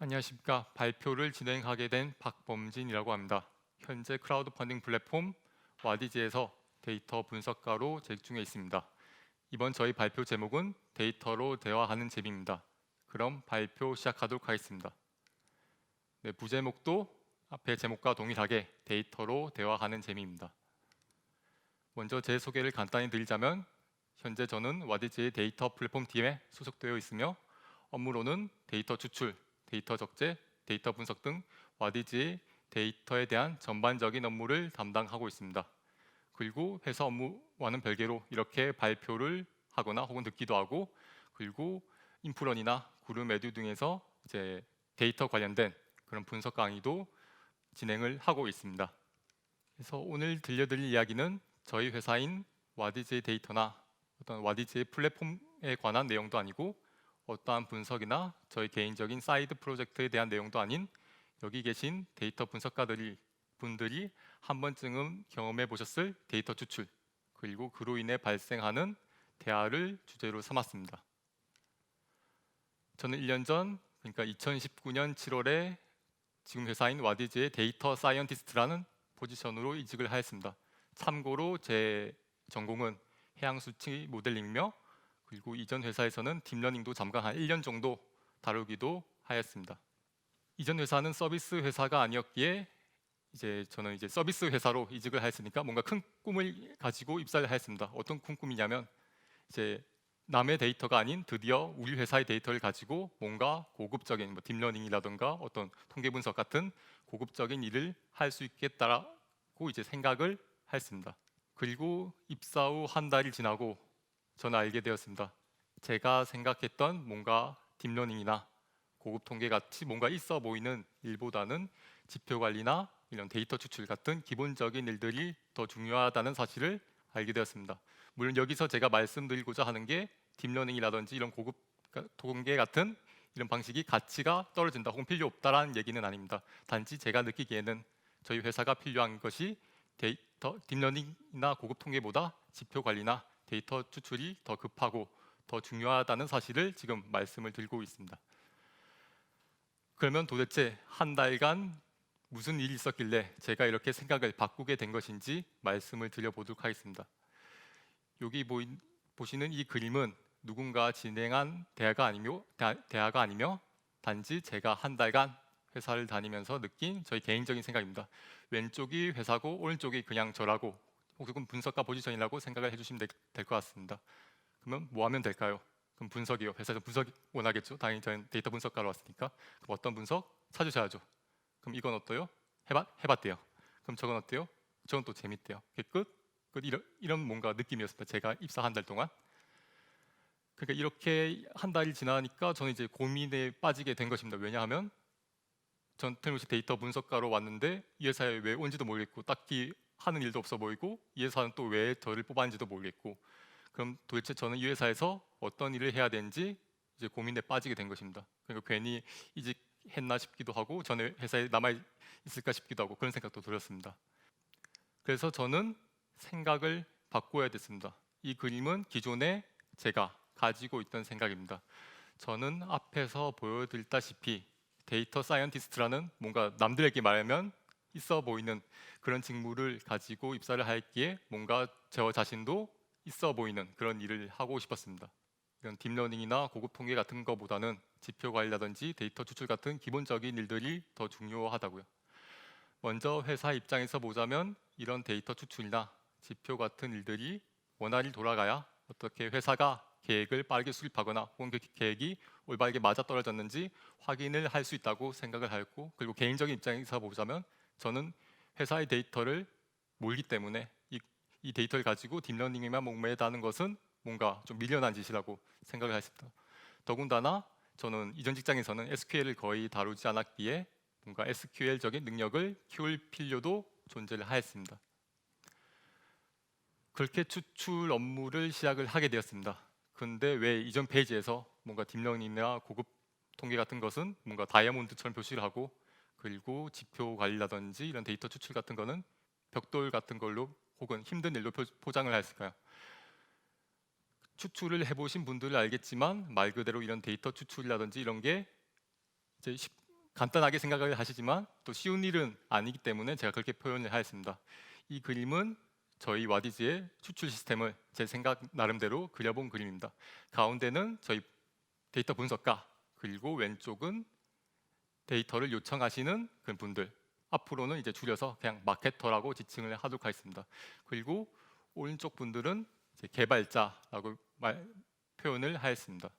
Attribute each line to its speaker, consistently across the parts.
Speaker 1: 안녕하십니까. 발표를 진행하게 된 박범진이라고 합니다. 현재 크라우드 펀딩 플랫폼 와디즈에서 데이터 분석가로 재직 중에 있습니다. 이번 저희 발표 제목은 데이터로 대화하는 재미입니다. 그럼 발표 시작하도록 하겠습니다. 네, 부제목도 앞의 제목과 동일하게 데이터로 대화하는 재미입니다. 먼저 제 소개를 간단히 드리자면 현재 저는 와디즈의 데이터 플랫폼 팀에 소속되어 있으며 업무로는 데이터 추출, 데이터 적재, 데이터 분석 등 와디즈의 데이터에 대한 전반적인 업무를 담당하고 있습니다. 그리고 회사 업무와는 별개로 이렇게 발표를 하거나 혹은 듣기도 하고, 그리고 인프런이나 구름 에듀 등에서 이제 데이터 관련된 그런 분석 강의도 진행을 하고 있습니다. 그래서 오늘 들려드릴 이야기는 저희 회사인 와디즈의 데이터나 어떤 와디즈의 플랫폼에 관한 내용도 아니고 어떠한 분석이나 저희 개인적인 사이드 프로젝트에 대한 내용도 아닌 여기 계신 데이터 분들이 한 번쯤은 경험해 보셨을 데이터 추출, 그리고 그로 인해 발생하는 대화를 주제로 삼았습니다. 저는 1년 전, 그러니까 2019년 7월에 지금 회사인 와디즈의 데이터 사이언티스트라는 포지션으로 이직을 하였습니다. 참고로 제 전공은 해양 수치 모델링이며, 그리고 이전 회사에서는 딥러닝도 잠깐 한 1년 정도 다루기도 하였습니다. 이전 회사는 서비스 회사가 아니었기에 저는 서비스 회사로 이직을 하였으니까 뭔가 큰 꿈을 가지고 입사를 하였습니다. 어떤 큰 꿈이냐면 이제 남의 데이터가 아닌 드디어 우리 회사의 데이터를 가지고 뭔가 고급적인 딥러닝이라든가 어떤 통계 분석 같은 고급적인 일을 할 수 있겠다라고 생각을 했습니다. 그리고 입사 후 한 달이 지나고 저는 알게 되었습니다. 제가 생각했던 뭔가 딥러닝이나 고급 통계 같이 뭔가 있어 보이는 일보다는 지표 관리나 이런 데이터 추출 같은 기본적인 일들이 더 중요하다는 사실을 알게 되었습니다. 물론 여기서 제가 말씀드리고자 하는 게 딥러닝이라든지 이런 고급 통계 같은 이런 방식이 가치가 떨어진다 혹은 필요 없다라는 얘기는 아닙니다. 단지 제가 느끼기에는 저희 회사가 필요한 것이 딥러닝이나 고급 통계보다 지표 관리나 데이터 추출이 더 급하고 더 중요하다는 사실을 지금 말씀을 드리고 있습니다. 그러면 도대체 한 달간 무슨 일이 있었길래 제가 이렇게 생각을 바꾸게 된 것인지 말씀을 드려보도록 하겠습니다. 여기 보시는 이 그림은 누군가 진행한 대화가 아니며 단지 제가 한 달간 회사를 다니면서 느낀 저희 개인적인 생각입니다. 왼쪽이 회사고 오른쪽이 그냥 저라고 혹은 분석가 포지션이라고 생각을 해주시면 될 것 같습니다. 그러면 뭐 하면 될까요? 그럼 분석이요. 회사에서 분석 원하겠죠. 당연히 저는 데이터 분석가로 왔으니까. 그럼 어떤 분석? 찾으셔야죠. 그럼 이건 어때요? 해봤대요. 그럼 저건 어때요? 저건 또 재밌대요. 끝? 이런 뭔가 느낌이었습니다. 제가 입사 한 달 동안. 그러니까 이렇게 한 달이 지나니까 저는 고민에 빠지게 된 것입니다. 왜냐하면 전 틀림없이 데이터 분석가로 왔는데 이 회사에 왜 온지도 모르겠고 딱히 하는 일도 없어 보이고 이 회사는 또 왜 저를 뽑았는지도 모르겠고, 그럼 도대체 저는 이 회사에서 어떤 일을 해야 되는지 고민에 빠지게 된 것입니다. 그러니까 괜히 이직했나 싶기도 하고 전에 회사에 남아 있을까 싶기도 하고 그런 생각도 들었습니다. 그래서 저는 생각을 바꿔야 됐습니다. 이 그림은 기존에 제가 가지고 있던 생각입니다. 저는 앞에서 보여드렸다시피 데이터 사이언티스트라는 뭔가 남들에게 말하면 있어 보이는 그런 직무를 가지고 입사를 하였기에 뭔가 저 자신도 있어 보이는 그런 일을 하고 싶었습니다. 이런 딥러닝이나 고급 통계 같은 것보다는 지표 관리라든지 데이터 추출 같은 기본적인 일들이 더 중요하다고요. 먼저 회사 입장에서 보자면 이런 데이터 추출이나 지표 같은 일들이 원활히 돌아가야 어떻게 회사가 계획을 빠르게 수립하거나 혹은 그 계획이 올바르게 맞아떨어졌는지 확인을 할 수 있다고 생각을 하였고, 그리고 개인적인 입장에서 보자면 저는 회사의 데이터를 몰기 때문에 이 데이터를 가지고 딥러닝에만 목매다는 것은 뭔가 좀 미련한 짓이라고 생각을 했습니다. 더군다나 저는 이전 직장에서는 SQL을 거의 다루지 않았기에 뭔가 SQL적인 능력을 키울 필요도 존재를 하였습니다. 그렇게 추출 업무를 시작을 하게 되었습니다. 근데 왜 이전 페이지에서 뭔가 딥러닝이나 고급 통계 같은 것은 뭔가 다이아몬드처럼 표시를 하고, 그리고 지표 관리라든지 이런 데이터 추출 같은 거는 벽돌 같은 걸로 혹은 힘든 일로 포장을 했을까요? 추출을 해보신 분들은 알겠지만 말 그대로 이런 데이터 추출이라든지 이런 게 간단하게 생각을 하시지만 또 쉬운 일은 아니기 때문에 제가 그렇게 표현을 하였습니다. 이 그림은 저희 와디즈의 추출 시스템을 제 생각 나름대로 그려본 그림입니다. 가운데는 저희 데이터 분석가, 그리고 왼쪽은 데이터를 요청하시는 그 분들, 앞으로는 이제 줄여서 그냥 마케터라고 지칭을 하도록 하겠습니다. 그리고 오른쪽 분들은 이제 개발자라고 표현을 하였습니다.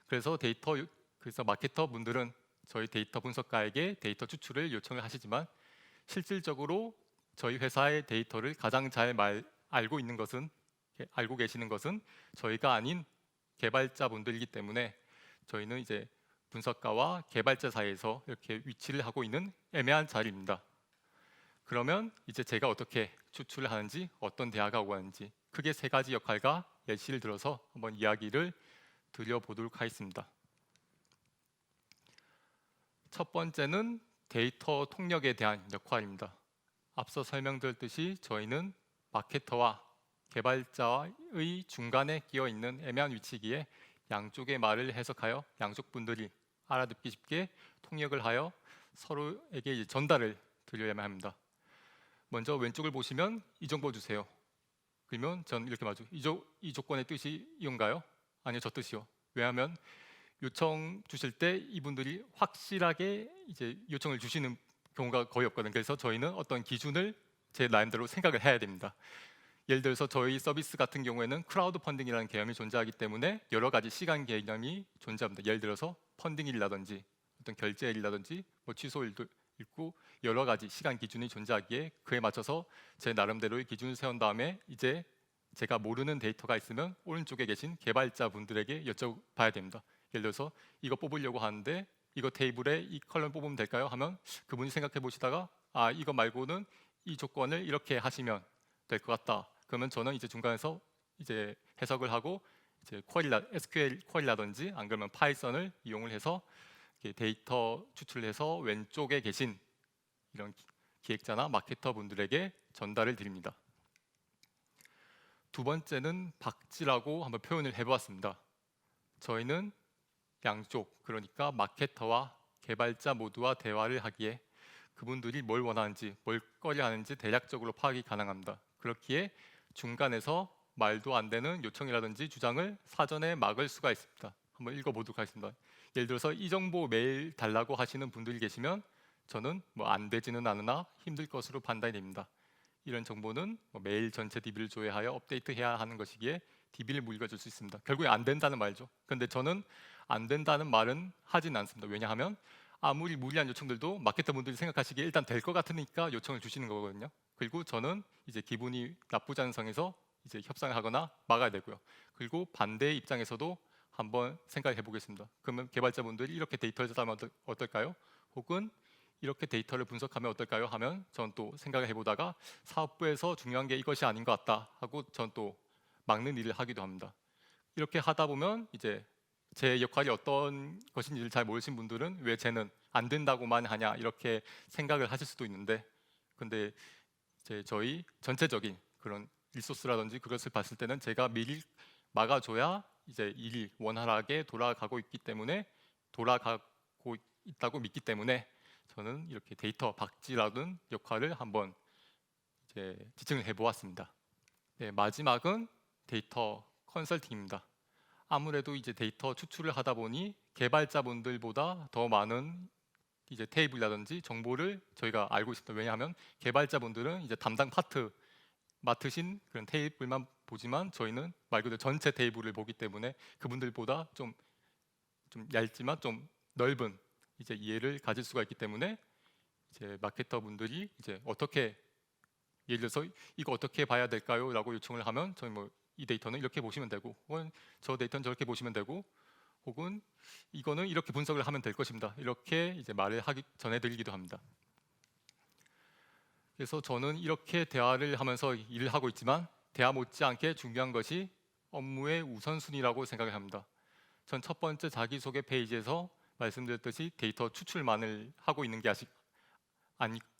Speaker 1: 그래서 마케터 분들은 저희 데이터 분석가에게 데이터 추출을 요청을 하시지만 실질적으로 저희 회사의 데이터를 가장 잘 알고 계시는 것은 저희가 아닌 개발자 분들이기 때문에 저희는 이제 분석가와 개발자 사이에서 이렇게 위치를 하고 있는 애매한 자리입니다. 그러면 이제 제가 어떻게 추출을 하는지, 어떤 대화가 오고 가는지 크게 세 가지 역할과 예시를 들어서 한번 이야기를 드려보도록 하겠습니다. 첫 번째는 데이터 통역에 대한 역할입니다. 앞서 설명드렸듯이 저희는 마케터와 개발자의 중간에 끼어 있는 애매한 위치기에 양쪽의 말을 해석하여 양쪽 분들이 알아듣기 쉽게 통역을 하여 서로에게 이제 전달을 드려야만 합니다. 먼저 왼쪽을 보시면 이 정보 주세요. 그러면 전 이렇게 말하죠. 이 조건의 뜻이 이건가요? 아니요, 저 뜻이요. 왜냐하면 요청 주실 때 이분들이 확실하게 이제 요청을 주시는 경우가 거의 없거든요. 그래서 저희는 어떤 기준을 제 나름대로 생각을 해야 됩니다. 예를 들어서 저희 서비스 같은 경우에는 크라우드 펀딩이라는 개념이 존재하기 때문에 여러 가지 시간 개념이 존재합니다. 예를 들어서 펀딩일이라든지 어떤 결제일이라든지 뭐 취소일도 있고 여러 가지 시간 기준이 존재하기에 그에 맞춰서 제 나름대로의 기준을 세운 다음에 이제 제가 모르는 데이터가 있으면 오른쪽에 계신 개발자 분들에게 여쭤봐야 됩니다. 예를 들어서 이거 뽑으려고 하는데 이거 테이블에 이 컬럼 뽑으면 될까요? 하면 그분이 생각해 보시다가 이거 말고는 이 조건을 이렇게 하시면 될 것 같다. 그러면 저는 이제 중간에서 이제 해석을 하고 이제 SQL 쿼리라든지 안 그러면 파이썬을 이용을 해서 데이터 추출해서 왼쪽에 계신 이런 기획자나 마케터 분들에게 전달을 드립니다. 두 번째는 박지라고 한번 표현을 해보았습니다. 저희는 양쪽, 그러니까 마케터와 개발자 모두와 대화를 하기에 그분들이 뭘 원하는지, 뭘 꺼려하는지 대략적으로 파악이 가능합니다. 그렇기에 중간에서 말도 안 되는 요청이라든지 주장을 사전에 막을 수가 있습니다. 한번 읽어보도록 하겠습니다. 예를 들어서 이 정보 매일 달라고 하시는 분들이 계시면 저는 뭐 안 되지는 않으나 힘들 것으로 판단이 됩니다. 이런 정보는 뭐 매일 전체 DB를 조회하여 업데이트해야 하는 것이기에 DB를 못 읽어줄 수 있습니다. 결국에 안 된다는 말이죠. 그런데 저는 안 된다는 말은 하진 않습니다. 왜냐하면 아무리 무리한 요청들도 마케터 분들이 생각하시기에 일단 될 것 같으니까 요청을 주시는 거거든요. 그리고 저는 이제 기분이 나쁘지 않은 선에서 이제 협상을 하거나 막아야 되고요. 그리고 반대의 입장에서도 한번 생각해 보겠습니다. 그러면 개발자분들이 이렇게 데이터를 찾아면 어떨까요? 혹은 이렇게 데이터를 분석하면 어떨까요? 하면 전 또 생각을 해보다가 사업부에서 중요한 게 이것이 아닌 것 같다 하고 전 또 막는 일을 하기도 합니다. 이렇게 하다 보면 이제 제 역할이 어떤 것인지를 잘 모르신 분들은 왜 쟤는 안 된다고만 하냐 이렇게 생각을 하실 수도 있는데, 근데 이제 저희 전체적인 그런 리소스라든지 그것을 봤을 때는 제가 미리 막아줘야 이제 일이 원활하게 돌아가고 있다고 믿기 때문에 저는 이렇게 데이터 박쥐라는 역할을 한번 이제 지칭을 해보았습니다. 네, 마지막은 데이터 컨설팅입니다. 아무래도 이제 데이터 추출을 하다 보니 개발자분들보다 더 많은 이제 테이블이라든지 정보를 저희가 알고 있습니다. 왜냐하면 개발자분들은 이제 담당 파트 맡으신 그런 테이블만 보지만 저희는 말 그대로 전체 테이블을 보기 때문에 그분들보다 좀 얇지만 좀 넓은 이제 이해를 가질 수가 있기 때문에 이제 마케터 분들이 이제 어떻게 예를 들어서 이거 어떻게 봐야 될까요? 라고 요청을 하면 저희 뭐 이 데이터는 이렇게 보시면 되고 혹은 저 데이터는 저렇게 보시면 되고 혹은 이거는 이렇게 분석을 하면 될 것입니다. 이렇게 이제 말을 전해드리기도 합니다. 그래서 저는 이렇게 대화를 하면서 일을 하고 있지만 대화 못지않게 중요한 것이 업무의 우선순위라고 생각을 합니다. 전 첫 번째 자기소개 페이지에서 말씀드렸듯이 데이터 추출만을 하고 있는 게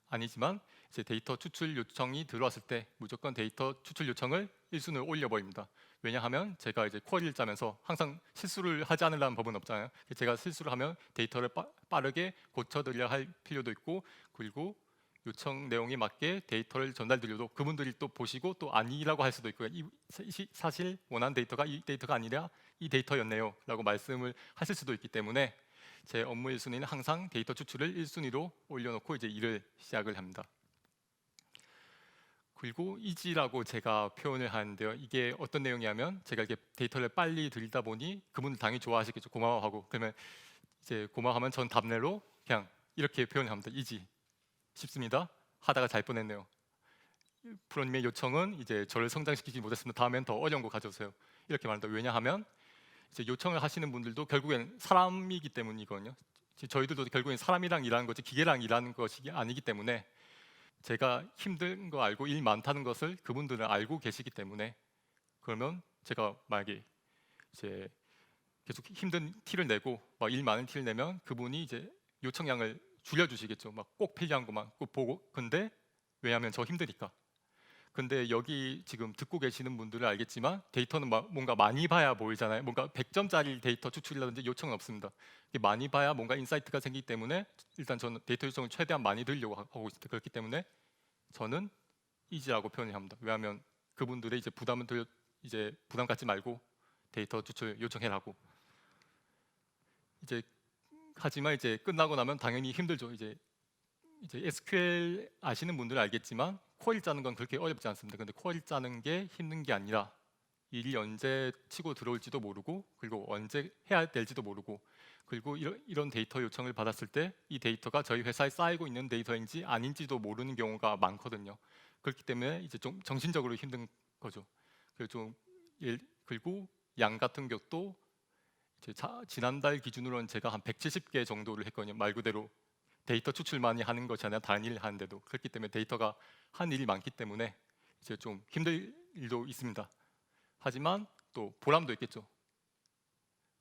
Speaker 1: 아니지만 이제 데이터 추출 요청이 들어왔을 때 무조건 데이터 추출 요청을 1순위로 올려버립니다. 왜냐하면 제가 이제 쿼리를 짜면서 항상 실수를 하지 않으려는 법은 없잖아요. 제가 실수를 하면 데이터를 빠르게 고쳐드려야 할 필요도 있고, 그리고 요청 내용에 맞게 데이터를 전달드려도 그분들이 또 보시고 또 아니라고 할 수도 있고요. 사실 원하는 데이터가 이 데이터가 아니라 이 데이터였네요 라고 말씀을 하실 수도 있기 때문에 제 업무 1순위는 항상 데이터 추출을 1순위로 올려놓고 이제 일을 시작을 합니다. 그리고 이지라고 제가 표현을 하는데요. 이게 어떤 내용이냐면 제가 이렇게 데이터를 빨리 드리다 보니 그분들 당연히 좋아하시겠죠. 고마워하고. 그러면 이제 고마워하면 전 답례로 그냥 이렇게 표현합니다. 이지 쉽습니다. 하다가 잘 뻔했네요. 프로님의 요청은 이제 저를 성장시키지 못했습니다. 다음엔 더 어려운 거 가져오세요. 이렇게 말합니다. 왜냐하면 이제 요청을 하시는 분들도 결국엔 사람이기 때문이거든요. 저희들도 결국엔 사람이랑 일하는 거지 기계랑 일하는 것이 아니기 때문에 제가 힘든 거 알고 일 많다는 것을 그분들은 알고 계시기 때문에 그러면 제가 만약에 이제 계속 힘든 티를 내고 막 일 많은 티를 내면 그분이 이제 요청량을 줄여주시겠죠. 막 꼭 필요한 것만 꼭 보고. 근데 왜냐하면 저 힘드니까. 근데 여기 지금 듣고 계시는 분들은 알겠지만 데이터는 뭔가 많이 봐야 보이잖아요. 뭔가 100점짜리 데이터 추출이라든지 요청은 없습니다. 많이 봐야 뭔가 인사이트가 생기기 때문에 일단 저는 데이터 요청을 최대한 많이 드리려고 하고 있습니다. 그렇기 때문에 저는 이지라고 표현을 합니다. 왜냐하면 그분들의 이제 이제 부담 갖지 말고 데이터 추출 요청해라고. 이제 하지만 이제 끝나고 나면 당연히 힘들죠. 이제 SQL 아시는 분들은 알겠지만 쿼리 짜는 건 그렇게 어렵지 않습니다. 근데 쿼리 짜는 게 힘든 게 아니라 일이 언제 치고 들어올지도 모르고 그리고 언제 해야 될지도 모르고 그리고 이런 데이터 요청을 받았을 때 이 데이터가 저희 회사에 쌓이고 있는 데이터인지 아닌지도 모르는 경우가 많거든요. 그렇기 때문에 이제 좀 정신적으로 힘든 거죠. 그리고 양 같은 것도 지난달 기준으로는 제가 한 170개 정도를 했거든요. 말 그대로 데이터 추출만이 하는 것이 아니라 다른 일을 하는데도 그렇기 때문에 데이터가 한 일이 많기 때문에 이제 좀 힘들 일도 있습니다. 하지만 또 보람도 있겠죠.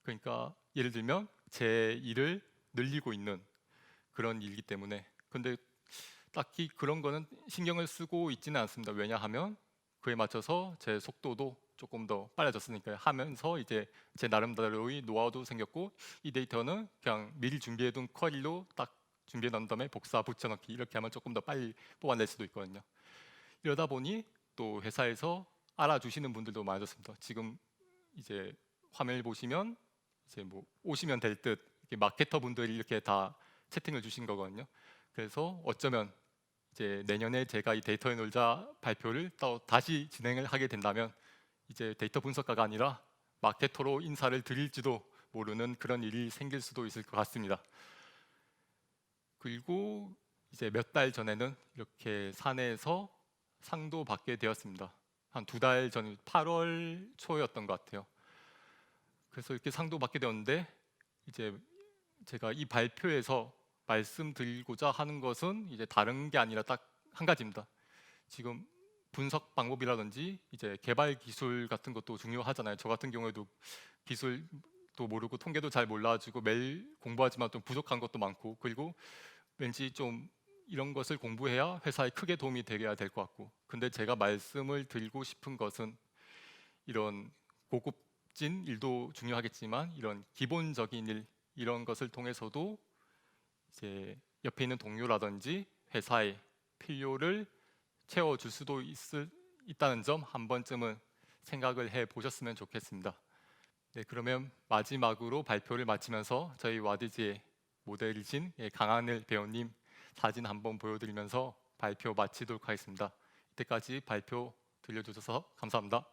Speaker 1: 그러니까 예를 들면 제 일을 늘리고 있는 그런 일이기 때문에 근데 딱히 그런 거는 신경을 쓰고 있지는 않습니다. 왜냐하면 그에 맞춰서 제 속도도 조금 더 빨라졌으니까요. 하면서 이제 제 나름대로의 노하우도 생겼고 이 데이터는 그냥 미리 준비해둔 쿼리로 딱 준비해 놓은 다음에 복사 붙여넣기 이렇게 하면 조금 더 빨리 뽑아낼 수도 있거든요. 이러다 보니 또 회사에서 알아주시는 분들도 많아졌습니다. 지금 이제 화면을 보시면 이제 뭐 오시면 될 듯 마케터 분들이 이렇게 다 채팅을 주신 거거든요. 그래서 어쩌면 이제 내년에 제가 이 데이터에 놀자 발표를 또 다시 진행을 하게 된다면 이제 데이터 분석가가 아니라 마케터로 인사를 드릴지도 모르는 그런 일이 생길 수도 있을 것 같습니다. 그리고 이제 몇 달 전에는 이렇게 사내에서 상도 받게 되었습니다. 한 2달 전, 8월 초였던 것 같아요. 그래서 이렇게 상도 받게 되었는데 이제 제가 이 발표에서 말씀드리고자 하는 것은 이제 다른 게 아니라 딱 한 가지입니다. 지금 분석 방법이라든지 이제 개발 기술 같은 것도 중요하잖아요. 저 같은 경우에도 기술도 모르고 통계도 잘 몰라가지고 매일 공부하지만 좀 부족한 것도 많고 그리고 왠지 좀 이런 것을 공부해야 회사에 크게 도움이 되어야 될 것 같고 근데 제가 말씀을 드리고 싶은 것은 이런 고급진 일도 중요하겠지만 이런 기본적인 일 이런 것을 통해서도 이제 옆에 있는 동료라든지 회사의 필요를 채워줄 수도 있다는 점 한 번쯤은 생각을 해 보셨으면 좋겠습니다. 네, 그러면 마지막으로 발표를 마치면서 저희 와디즈의 모델이신 강하늘 배우님 사진 한번 보여드리면서 발표 마치도록 하겠습니다. 이때까지 발표 들려주셔서 감사합니다.